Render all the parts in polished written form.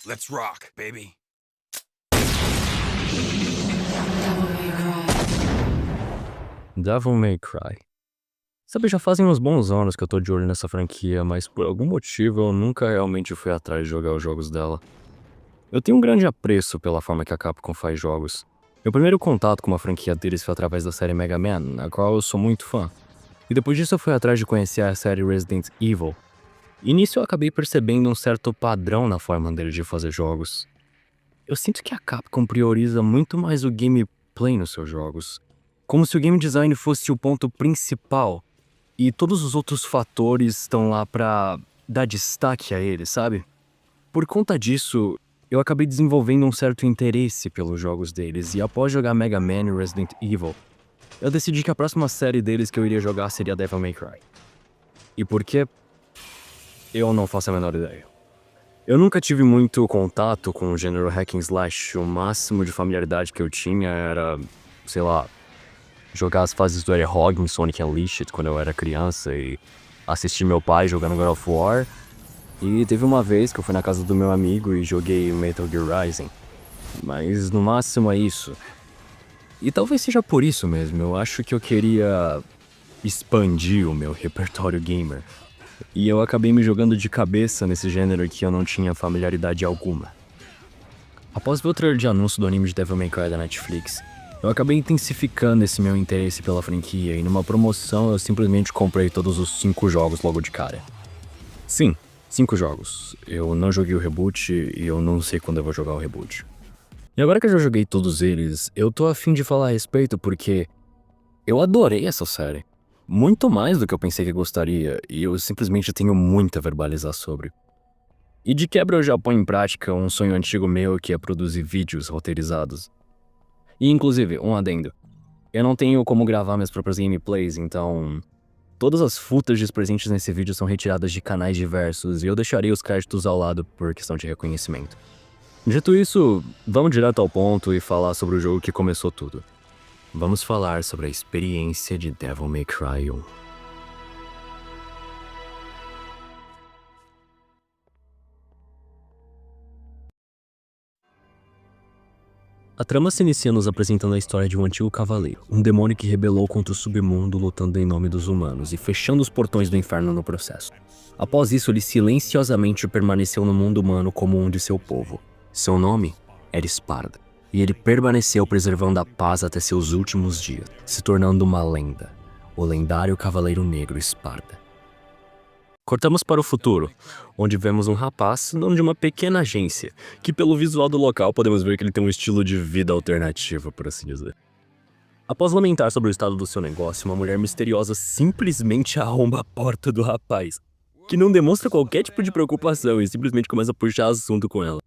Let's rock, baby. Devil May Cry. Sabe, já fazem uns bons anos que eu tô de olho nessa franquia, mas por algum motivo eu nunca realmente fui atrás de jogar os jogos dela. Eu tenho um grande apreço pela forma que a Capcom faz jogos. Meu primeiro contato com uma franquia deles foi através da série Mega Man, na qual eu sou muito fã. E depois disso eu fui atrás de conhecer a série Resident Evil. E nisso eu acabei percebendo um certo padrão na forma deles de fazer jogos. Eu sinto que a Capcom prioriza muito mais o gameplay nos seus jogos. Como se o game design fosse o ponto principal. E todos os outros fatores estão lá pra dar destaque a ele, sabe? Por conta disso, eu acabei desenvolvendo um certo interesse pelos jogos deles. E após jogar Mega Man e Resident Evil, eu decidi que a próxima série deles que eu iria jogar seria Devil May Cry. E por quê? Eu não faço a menor ideia. Eu nunca tive muito contato com o gênero hack and slash. O máximo de familiaridade que eu tinha era, sei lá, jogar as fases do Hedgehog em Sonic Unleashed quando eu era criança e assistir meu pai jogando God of War. E teve uma vez que eu fui na casa do meu amigo e joguei Metal Gear Rising. Mas no máximo é isso. E talvez seja por isso mesmo, eu acho que eu queria expandir o meu repertório gamer. E eu acabei me jogando de cabeça nesse gênero que eu não tinha familiaridade alguma. Após ver o trailer de anúncio do anime de Devil May Cry da Netflix, eu acabei intensificando esse meu interesse pela franquia e numa promoção eu simplesmente comprei todos os 5 jogos logo de cara. Sim, 5 jogos. Eu não joguei o reboot e eu não sei quando eu vou jogar o reboot. E agora que eu já joguei todos eles, eu tô a fim de falar a respeito porque eu adorei essa série. Muito mais do que eu pensei que gostaria, e eu simplesmente tenho muito a verbalizar sobre. E de quebra eu já ponho em prática um sonho antigo meu que é produzir vídeos roteirizados. E inclusive, um adendo. Eu não tenho como gravar minhas próprias gameplays, então todas as footages presentes nesse vídeo são retiradas de canais diversos e eu deixarei os créditos ao lado por questão de reconhecimento. Dito isso, vamos direto ao ponto e falar sobre o jogo que começou tudo. Vamos falar sobre a experiência de Devil May Cry 1. A trama se inicia nos apresentando a história de um antigo cavaleiro, um demônio que rebelou contra o submundo lutando em nome dos humanos e fechando os portões do inferno no processo. Após isso, ele silenciosamente permaneceu no mundo humano como um de seu povo. Seu nome era Sparda, e ele permaneceu preservando a paz até seus últimos dias, se tornando uma lenda, o lendário Cavaleiro Negro Sparda. Cortamos para o futuro, onde vemos um rapaz dono de uma pequena agência, que pelo visual do local podemos ver que ele tem um estilo de vida alternativo, por assim dizer. Após lamentar sobre o estado do seu negócio, uma mulher misteriosa simplesmente arromba a porta do rapaz, que não demonstra qualquer tipo de preocupação e simplesmente começa a puxar assunto com ela.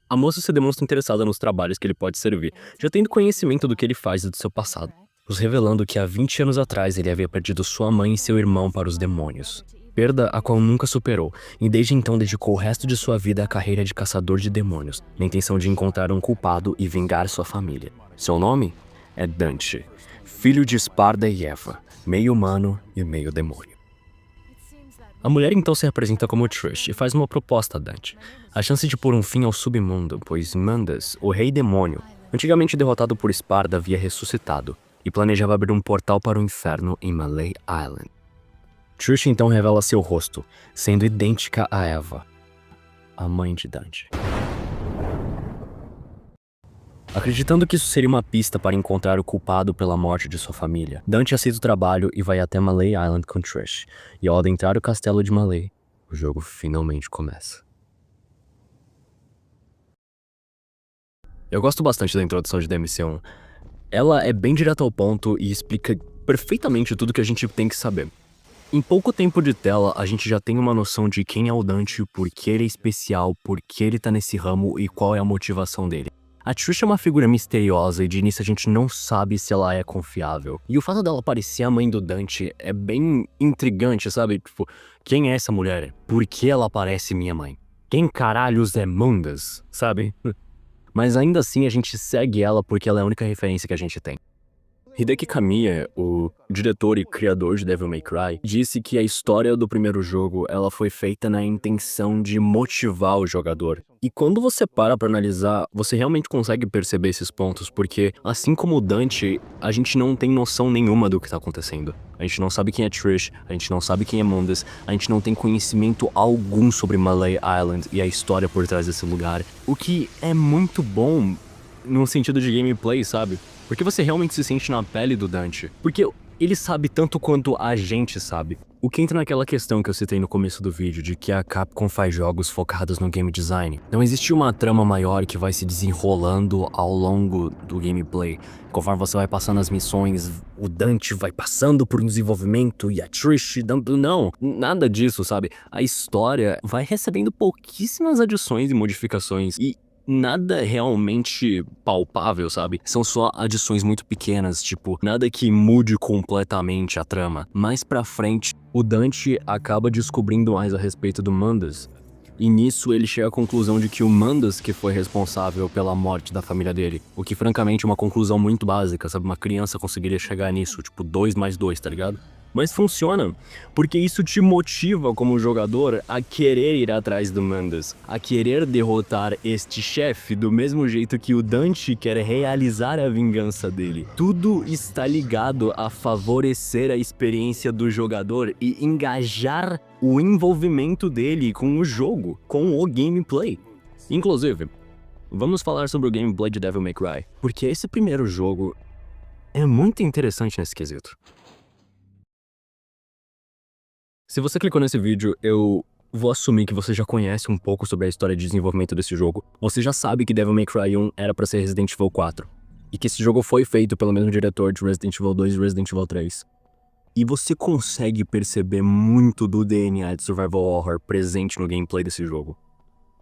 A moça se demonstra interessada nos trabalhos que ele pode servir, já tendo conhecimento do que ele faz e do seu passado, nos revelando que há 20 anos atrás ele havia perdido sua mãe e seu irmão para os demônios. Perda a qual nunca superou, e desde então dedicou o resto de sua vida à carreira de caçador de demônios, na intenção de encontrar um culpado e vingar sua família. Seu nome é Dante, filho de Sparda e Eva, meio humano e meio demônio. A mulher então se apresenta como Trish e faz uma proposta a Dante. A chance de pôr um fim ao submundo, pois Mandas, o rei demônio, antigamente derrotado por Sparda, havia ressuscitado e planejava abrir um portal para o inferno em Malay Island. Trish então revela seu rosto, sendo idêntica a Eva, a mãe de Dante. Acreditando que isso seria uma pista para encontrar o culpado pela morte de sua família, Dante aceita o trabalho e vai até Malay Island com Trish. E ao adentrar o castelo de Malay, o jogo finalmente começa. Eu gosto bastante da introdução de DMC1. Ela é bem direta ao ponto e explica perfeitamente tudo que a gente tem que saber. Em pouco tempo de tela, a gente já tem uma noção de quem é o Dante, por que ele é especial, por que ele tá nesse ramo e qual é a motivação dele. A Trish é uma figura misteriosa e de início a gente não sabe se ela é confiável. E o fato dela parecer a mãe do Dante é bem intrigante, sabe? Tipo, quem é essa mulher? Por que ela parece minha mãe? Quem caralhos é Mandas, sabe? Mas ainda assim a gente segue ela porque ela é a única referência que a gente tem. Hideki Kamiya, o diretor e criador de Devil May Cry, disse que a história do primeiro jogo ela foi feita na intenção de motivar o jogador. E quando você para pra analisar, você realmente consegue perceber esses pontos, porque assim como o Dante, a gente não tem noção nenhuma do que tá acontecendo. A gente não sabe quem é Trish, a gente não sabe quem é Mundus, a gente não tem conhecimento algum sobre Malay Island e a história por trás desse lugar. O que é muito bom no sentido de gameplay, sabe? Porque você realmente se sente na pele do Dante. Porque ele sabe tanto quanto a gente sabe. O que entra naquela questão que eu citei no começo do vídeo, de que a Capcom faz jogos focados no game design. Não existe uma trama maior que vai se desenrolando ao longo do gameplay. Conforme você vai passando as missões, o Dante vai passando por um desenvolvimento e a Trish dando... Não, nada disso, sabe? A história vai recebendo pouquíssimas adições e modificações. E nada realmente palpável, sabe? São só adições muito pequenas, tipo, nada que mude completamente a trama. Mais pra frente, o Dante acaba descobrindo mais a respeito do Mundus. E nisso ele chega à conclusão de que o Mundus que foi responsável pela morte da família dele. O que francamente é uma conclusão muito básica, sabe? Uma criança conseguiria chegar nisso, tipo 2 mais 2, tá ligado? Mas funciona, porque isso te motiva como jogador a querer ir atrás do Mundus, a querer derrotar este chefe do mesmo jeito que o Dante quer realizar a vingança dele. Tudo está ligado a favorecer a experiência do jogador e engajar o envolvimento dele com o jogo, com o gameplay. Inclusive, vamos falar sobre o gameplay de Devil May Cry, porque esse primeiro jogo é muito interessante nesse quesito. Se você clicou nesse vídeo, eu vou assumir que você já conhece um pouco sobre a história de desenvolvimento desse jogo. Você já sabe que Devil May Cry 1 era pra ser Resident Evil 4. E que esse jogo foi feito pelo mesmo diretor de Resident Evil 2 e Resident Evil 3. E você consegue perceber muito do DNA de Survival Horror presente no gameplay desse jogo.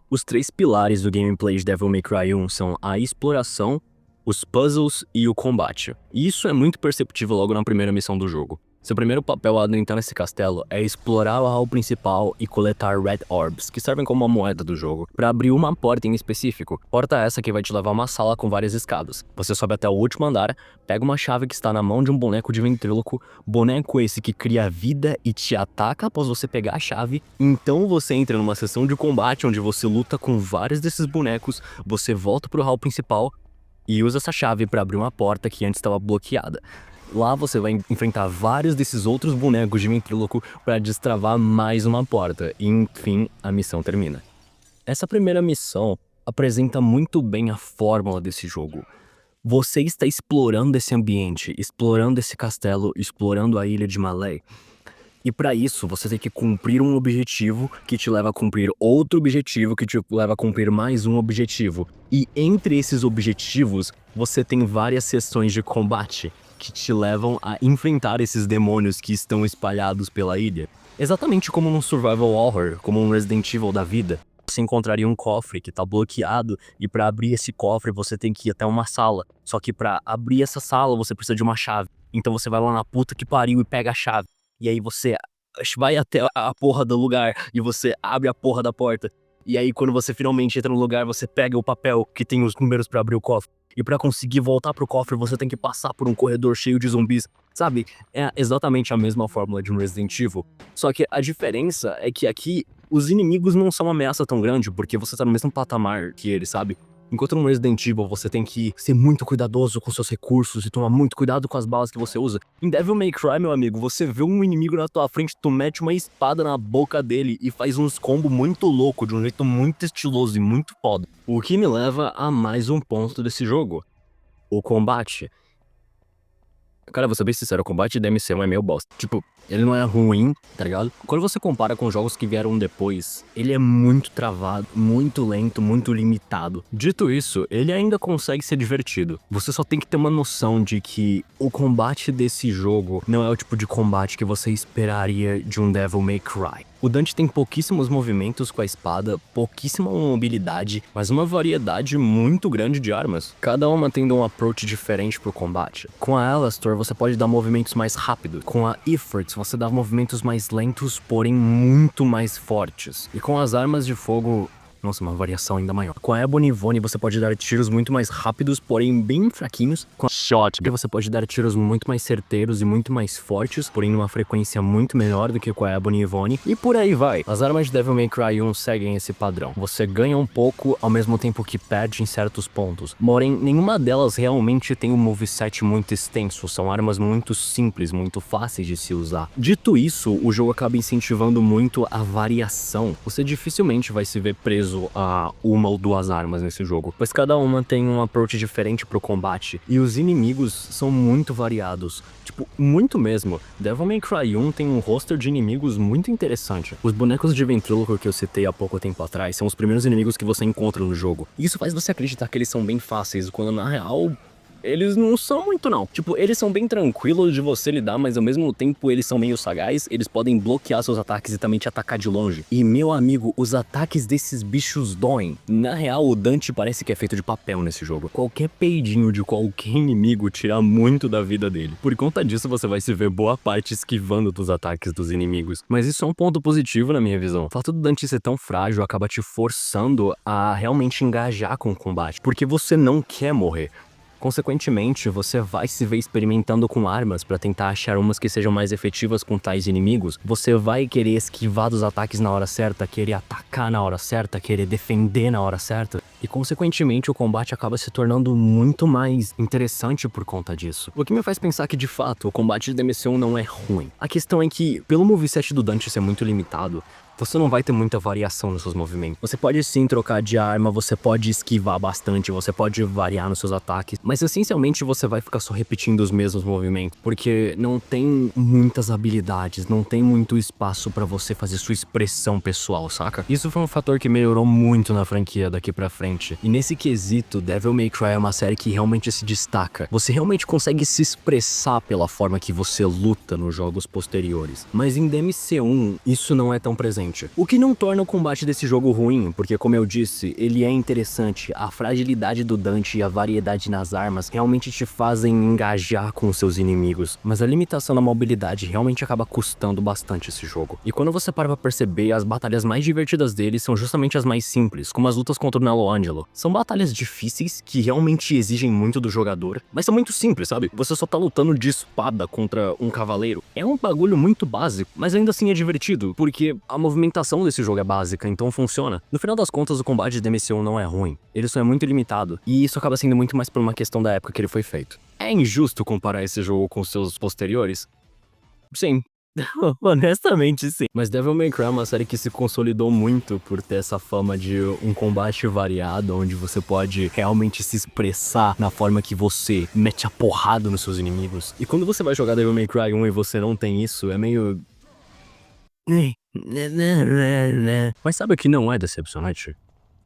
Os 3 pilares do gameplay de Devil May Cry 1 são a exploração, os puzzles e o combate. E isso é muito perceptível logo na primeira missão do jogo. Seu primeiro papel ao entrar nesse castelo é explorar o hall principal e coletar Red Orbs, que servem como uma moeda do jogo, para abrir uma porta em específico. Porta essa que vai te levar a uma sala com várias escadas. Você sobe até o último andar, pega uma chave que está na mão de um boneco de ventríloco, boneco esse que cria vida e te ataca após você pegar a chave. Então você entra numa sessão de combate onde você luta com vários desses bonecos, você volta pro hall principal e usa essa chave para abrir uma porta que antes estava bloqueada. Lá você vai enfrentar vários desses outros bonecos de ventríloco para destravar mais uma porta, e enfim, a missão termina. Essa primeira missão apresenta muito bem a fórmula desse jogo. Você está explorando esse ambiente, explorando esse castelo, explorando a ilha de Malay. E para isso, você tem que cumprir um objetivo que te leva a cumprir outro objetivo que te leva a cumprir mais um objetivo. E entre esses objetivos, você tem várias sessões de combate que te levam a enfrentar esses demônios que estão espalhados pela ilha. Exatamente como num survival horror, como um Resident Evil da vida. Você encontraria um cofre que tá bloqueado e para abrir esse cofre você tem que ir até uma sala. Só que para abrir essa sala você precisa de uma chave. Então você vai lá na puta que pariu e pega a chave. E aí você vai até a porra do lugar e você abre a porra da porta. E aí quando você finalmente entra no lugar, você pega o papel que tem os números pra abrir o cofre. E pra conseguir voltar pro cofre, você tem que passar por um corredor cheio de zumbis. Sabe, é exatamente a mesma fórmula de um Resident Evil. Só que a diferença é que aqui, os inimigos não são uma ameaça tão grande, porque você tá no mesmo patamar que eles, sabe? Enquanto no Resident Evil você tem que ser muito cuidadoso com seus recursos e tomar muito cuidado com as balas que você usa. Em Devil May Cry, meu amigo, você vê um inimigo na tua frente, tu mete uma espada na boca dele e faz uns combos muito louco, de um jeito muito estiloso e muito foda. O que me leva a mais um ponto desse jogo: o combate. Cara, vou ser bem sincero, o combate de DMC1 é meio bosta. Tipo, ele não é ruim, tá ligado? Quando você compara com jogos que vieram depois, ele é muito travado, muito lento, muito limitado. Dito isso, ele ainda consegue ser divertido. Você só tem que ter uma noção de que o combate desse jogo não é o tipo de combate que você esperaria de um Devil May Cry. O Dante tem pouquíssimos movimentos com a espada, pouquíssima mobilidade, mas uma variedade muito grande de armas, cada uma tendo um approach diferente pro combate. Com a Alastor você pode dar movimentos mais rápidos, com a Ifrit você dá movimentos mais lentos, porém muito mais fortes. E com as armas de fogo, Nossa, uma variação ainda maior. Com a Ebony Ivone você pode dar tiros muito mais rápidos, porém bem fraquinhos. Com a Shotgun você pode dar tiros muito mais certeiros e muito mais fortes, porém numa frequência muito menor do que com a Ebony Ivone. E por aí vai. As armas de Devil May Cry 1 seguem esse padrão. Você ganha um pouco ao mesmo tempo que perde em certos pontos. Porém, nenhuma delas realmente tem um moveset muito extenso. São armas muito simples, muito fáceis de se usar. Dito isso, o jogo acaba incentivando muito a variação. Você dificilmente vai se ver preso a uma ou duas armas nesse jogo, pois cada uma tem um approach diferente pro combate, e os inimigos são muito variados, tipo, muito mesmo. Devil May Cry 1 tem um roster de inimigos muito interessante. Os bonecos de ventríloco que eu citei há pouco tempo atrás são os primeiros inimigos que você encontra no jogo, e isso faz você acreditar que eles são bem fáceis, quando na real eles não são muito não. Tipo, eles são bem tranquilos de você lidar, mas ao mesmo tempo eles são meio sagazes, eles podem bloquear seus ataques e também te atacar de longe. E meu amigo, os ataques desses bichos doem. Na real, o Dante parece que é feito de papel nesse jogo. Qualquer peidinho de qualquer inimigo tira muito da vida dele. Por conta disso, você vai se ver boa parte esquivando dos ataques dos inimigos. Mas isso é um ponto positivo na minha visão. O fato do Dante ser tão frágil acaba te forçando a realmente engajar com o combate, porque você não quer morrer. Consequentemente, você vai se ver experimentando com armas para tentar achar umas que sejam mais efetivas com tais inimigos. Você vai querer esquivar dos ataques na hora certa, querer atacar na hora certa, querer defender na hora certa. E consequentemente o combate acaba se tornando muito mais interessante por conta disso. O que me faz pensar que de fato o combate de DMC1 não é ruim. A questão é que, pelo moveset do Dante ser muito limitado, você não vai ter muita variação nos seus movimentos. Você pode sim trocar de arma, você pode esquivar bastante, você pode variar nos seus ataques, mas essencialmente você vai ficar só repetindo os mesmos movimentos, porque não tem muitas habilidades, não tem muito espaço pra você fazer sua expressão pessoal, saca? Isso foi um fator que melhorou muito na franquia daqui pra frente. E nesse quesito, Devil May Cry é uma série que realmente se destaca. Você realmente consegue se expressar pela forma que você luta nos jogos posteriores. Mas em DMC1, isso não é tão presente. O que não torna o combate desse jogo ruim, porque como eu disse, ele é interessante. A fragilidade do Dante e a variedade nas armas realmente te fazem engajar com os seus inimigos. Mas a limitação na mobilidade realmente acaba custando bastante esse jogo. E quando você para pra perceber, as batalhas mais divertidas dele são justamente as mais simples, como as lutas contra o Nelo Angelo. São batalhas difíceis, que realmente exigem muito do jogador, mas são muito simples, sabe? Você só tá lutando de espada contra um cavaleiro. É um bagulho muito básico, mas ainda assim é divertido, porque a movimentação desse jogo é básica, então funciona. No final das contas, o combate de DMC1 não é ruim, ele só é muito limitado, e isso acaba sendo muito mais por uma questão da época que ele foi feito. É injusto comparar esse jogo com seus posteriores? Sim. Honestamente, sim. Mas Devil May Cry é uma série que se consolidou muito por ter essa fama de um combate variado, onde você pode realmente se expressar na forma que você mete a porrada nos seus inimigos. E quando você vai jogar Devil May Cry 1 e você não tem isso, é meio... Mas sabe o que não é decepcionante?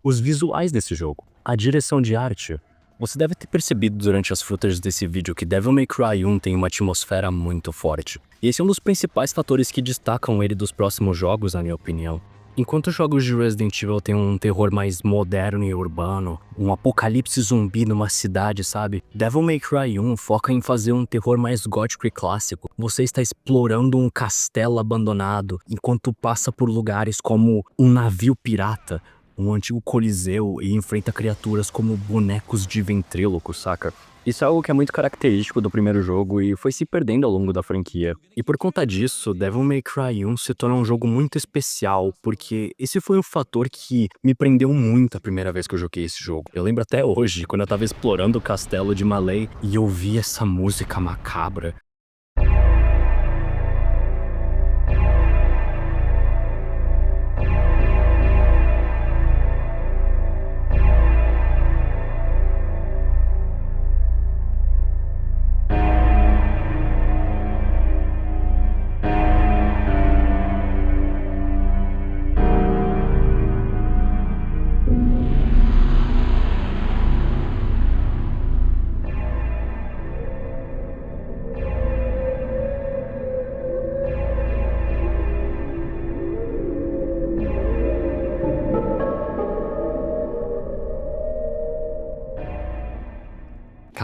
Os visuais desse jogo, a direção de arte. Você deve ter percebido durante as footages desse vídeo que Devil May Cry 1 tem uma atmosfera muito forte. E esse é um dos principais fatores que destacam ele dos próximos jogos, na minha opinião. Enquanto os jogos de Resident Evil têm um terror mais moderno e urbano, um apocalipse zumbi numa cidade, sabe? Devil May Cry 1 foca em fazer um terror mais gótico e clássico. Você está explorando um castelo abandonado, enquanto passa por lugares como um navio pirata, um antigo coliseu, e enfrenta criaturas como bonecos de ventríloco, saca? Isso é algo que é muito característico do primeiro jogo e foi se perdendo ao longo da franquia. E por conta disso, Devil May Cry 1 se torna um jogo muito especial, porque esse foi um fator que me prendeu muito a primeira vez que eu joguei esse jogo. Eu lembro até hoje, quando eu tava explorando o castelo de Malay e eu vi essa música macabra.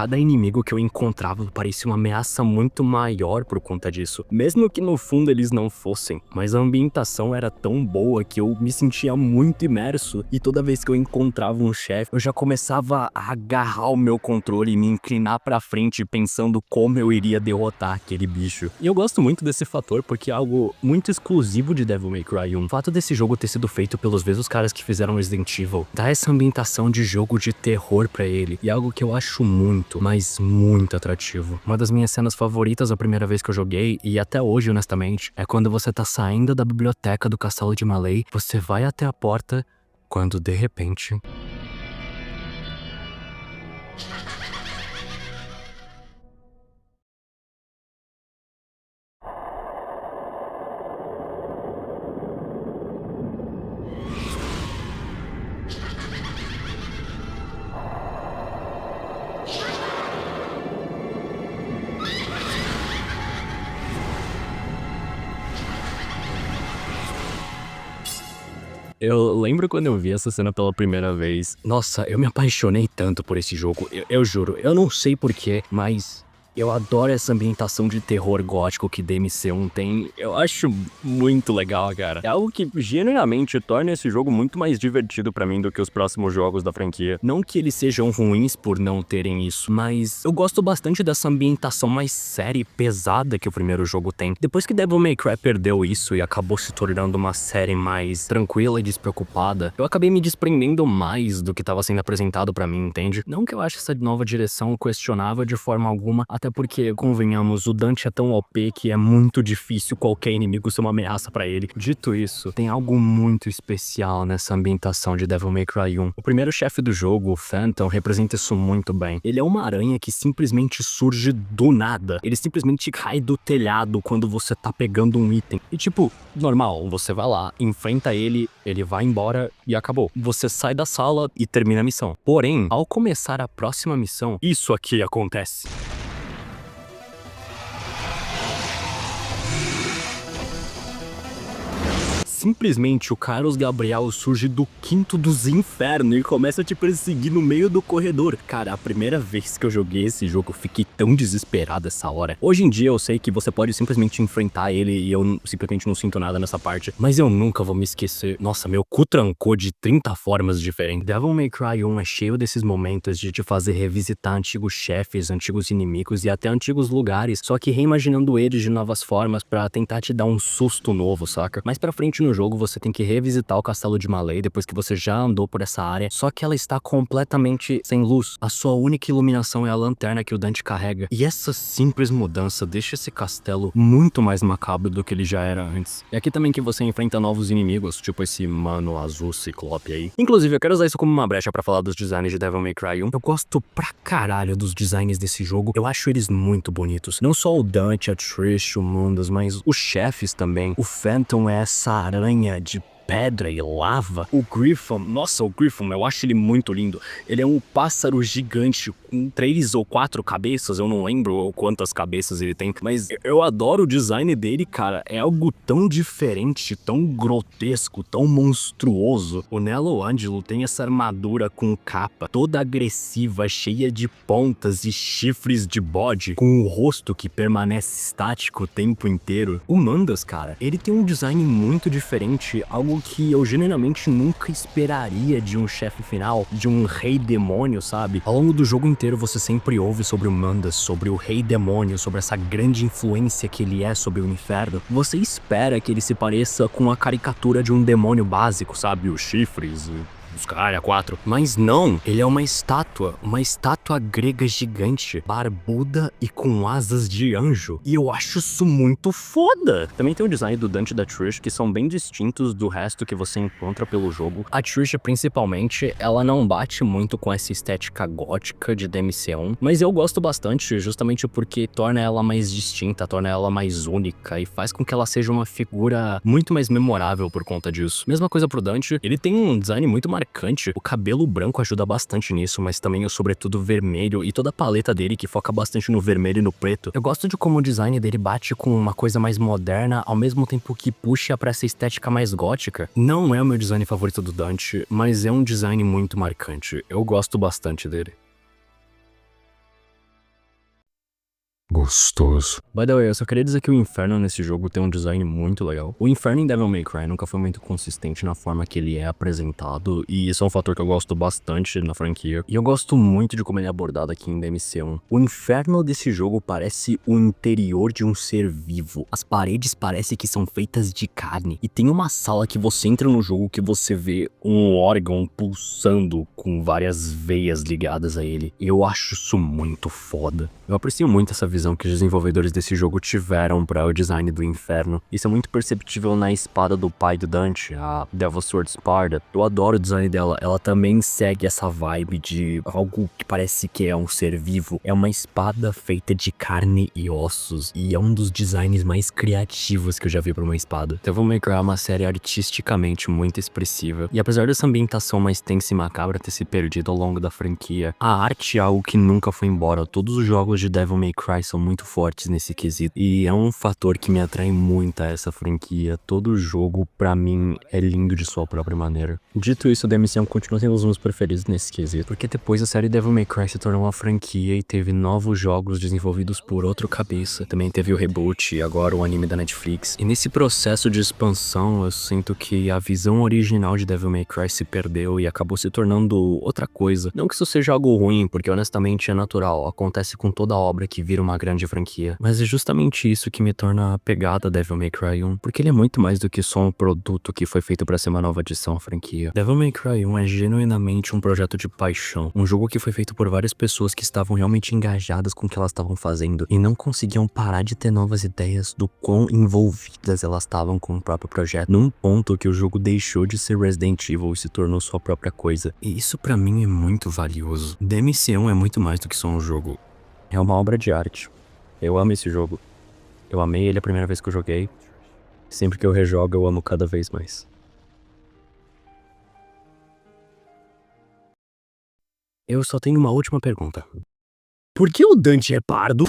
cada inimigo que eu encontrava parecia uma ameaça muito maior por conta disso. Mesmo que no fundo eles não fossem, mas a ambientação era tão boa que eu me sentia muito imerso. E toda vez que eu encontrava um chefe, eu já começava a agarrar o meu controle e me inclinar pra frente pensando como eu iria derrotar aquele bicho. E eu gosto muito desse fator porque é algo muito exclusivo de Devil May Cry 1. O fato desse jogo ter sido feito pelos mesmos caras que fizeram Resident Evil dá essa ambientação de jogo de terror pra ele. E é algo que eu acho muito, mas muito atrativo. Uma das minhas cenas favoritas a primeira vez que eu joguei, e até hoje honestamente, é quando você tá saindo da biblioteca do Castelo de Malay, você vai até a porta, quando de repente... Eu lembro quando eu vi essa cena pela primeira vez. Nossa, eu me apaixonei tanto por esse jogo. Eu juro, eu não sei porquê, mas eu adoro essa ambientação de terror gótico que DMC1 tem. Eu acho muito legal, cara. É algo que genuinamente torna esse jogo muito mais divertido pra mim do que os próximos jogos da franquia. Não que eles sejam ruins por não terem isso, mas eu gosto bastante dessa ambientação mais séria e pesada que o primeiro jogo tem. Depois que Devil May Cry perdeu isso e acabou se tornando uma série mais tranquila e despreocupada, eu acabei me desprendendo mais do que estava sendo apresentado pra mim, entende? Não que eu ache essa nova direção questionável de forma alguma, até porque, convenhamos, o Dante é tão OP que é muito difícil qualquer inimigo ser uma ameaça pra ele. Dito isso, tem algo muito especial nessa ambientação de Devil May Cry 1. O primeiro chefe do jogo, o Phantom, representa isso muito bem. Ele é uma aranha que simplesmente surge do nada. Ele simplesmente cai do telhado quando você tá pegando um item. E tipo, normal, você vai lá, enfrenta ele, ele vai embora e acabou. Você sai da sala e termina a missão. Porém, ao começar a próxima missão, isso aqui acontece. Simplesmente o Carlos Gabriel surge do quinto dos infernos e começa a te perseguir no meio do corredor. Cara, a primeira vez que eu joguei esse jogo, eu fiquei tão desesperado essa hora. Hoje em dia eu sei que você pode simplesmente enfrentar ele e eu simplesmente não sinto nada nessa parte, mas eu nunca vou me esquecer. Nossa, meu cu trancou de 30 formas diferentes. Devil May Cry 1 é cheio desses momentos de te fazer revisitar antigos chefes, antigos inimigos e até antigos lugares, só que reimaginando eles de novas formas pra tentar te dar um susto novo, saca? Mais pra frente no jogo você tem que revisitar o Castelo de Malay depois que você já andou por essa área, só que ela está completamente sem luz. A sua única iluminação é a lanterna que o Dante carrega. E essa simples mudança deixa esse castelo muito mais macabro do que ele já era antes. É aqui também que você enfrenta novos inimigos, tipo esse mano azul ciclope aí. Inclusive, eu quero usar isso como uma brecha pra falar dos designs de Devil May Cry 1. Eu gosto pra caralho dos designs desse jogo. Eu acho eles muito bonitos. Não só o Dante, a Trish, o Mundus, mas os chefes também. O Phantom é essa aranha de pedra e lava. O Griffon, nossa, o Griffon, eu acho ele muito lindo. Ele é um pássaro gigante com 3 ou 4 cabeças, eu não lembro quantas cabeças ele tem, mas eu adoro o design dele, cara. É algo tão diferente, tão grotesco, tão monstruoso. O Nello Angelo tem essa armadura com capa, toda agressiva, cheia de pontas e chifres de bode, com o rosto que permanece estático o tempo inteiro. O Mandas, cara, ele tem um design muito diferente, algo que eu genuinamente nunca esperaria de um chefe final, de um rei demônio, sabe? Ao longo do jogo inteiro você sempre ouve sobre o Mandas, sobre o rei demônio, sobre essa grande influência que ele é sobre o inferno. Você espera que ele se pareça com a caricatura de um demônio básico, sabe? Os chifres, os caralho a 4. Mas não, ele é uma estátua grega gigante, barbuda e com asas de anjo. E eu acho isso muito foda. Também tem o design do Dante e da Trish, que são bem distintos do resto que você encontra pelo jogo. A Trish, principalmente, ela não bate muito com essa estética gótica de DMC1, mas eu gosto bastante justamente porque torna ela mais distinta, torna ela mais única e faz com que ela seja uma figura muito mais memorável por conta disso. Mesma coisa pro Dante, ele tem um design muito marcante. O cabelo branco ajuda bastante nisso, mas também o sobretudo vermelho e toda a paleta dele que foca bastante no vermelho e no preto. Eu gosto de como o design dele bate com uma coisa mais moderna, ao mesmo tempo que puxa pra essa estética mais gótica. Não é o meu design favorito do Dante, mas é um design muito marcante. Eu gosto bastante dele. gostoso. By the way, eu só queria dizer que o inferno nesse jogo tem um design muito legal. O inferno em Devil May Cry nunca foi muito consistente na forma que ele é apresentado, e isso é um fator que eu gosto bastante na franquia. E eu gosto muito de como ele é abordado aqui em DMC1. O inferno desse jogo parece o interior de um ser vivo. As paredes parecem que são feitas de carne, e tem uma sala que você entra no jogo que você vê um órgão pulsando com várias veias ligadas a ele. Eu acho isso muito foda. Eu aprecio muito essa visão que os desenvolvedores desse jogo tiveram para o design do inferno. Isso é muito perceptível na espada do pai do Dante, a Devil's Sword Sparda. Eu adoro o design dela, ela também segue essa vibe de algo que parece que é um ser vivo. É uma espada feita de carne e ossos, e é um dos designs mais criativos que eu já vi para uma espada. Devil May Cry é uma série artisticamente muito expressiva, e apesar dessa ambientação mais tensa e macabra ter se perdido ao longo da franquia, a arte é algo que nunca foi embora. Todos os jogos de Devil May Cry são muito fortes nesse quesito, e é um fator que me atrai muito a essa franquia. Todo jogo, pra mim, é lindo de sua própria maneira. Dito isso, o DMC continua sendo um dos meus preferidos nesse quesito, porque depois a série Devil May Cry se tornou uma franquia e teve novos jogos desenvolvidos por outro cabeça. Também teve o reboot e agora o anime da Netflix. E nesse processo de expansão, eu sinto que a visão original de Devil May Cry se perdeu e acabou se tornando outra coisa. Não que isso seja algo ruim, porque honestamente é natural, acontece com toda obra que vira uma grande franquia. Mas é justamente isso que me torna apegado a Devil May Cry 1, porque ele é muito mais do que só um produto que foi feito para ser uma nova adição à franquia. Devil May Cry 1 é genuinamente um projeto de paixão, um jogo que foi feito por várias pessoas que estavam realmente engajadas com o que elas estavam fazendo e não conseguiam parar de ter novas ideias do quão envolvidas elas estavam com o próprio projeto, num ponto que o jogo deixou de ser Resident Evil e se tornou sua própria coisa. E isso pra mim é muito valioso. DMC1 é muito mais do que só um jogo. É uma obra de arte. Eu amo esse jogo. Eu amei ele a primeira vez que eu joguei. Sempre que eu rejogo, eu amo cada vez mais. Eu só tenho uma última pergunta. Por que o Dante é pardo?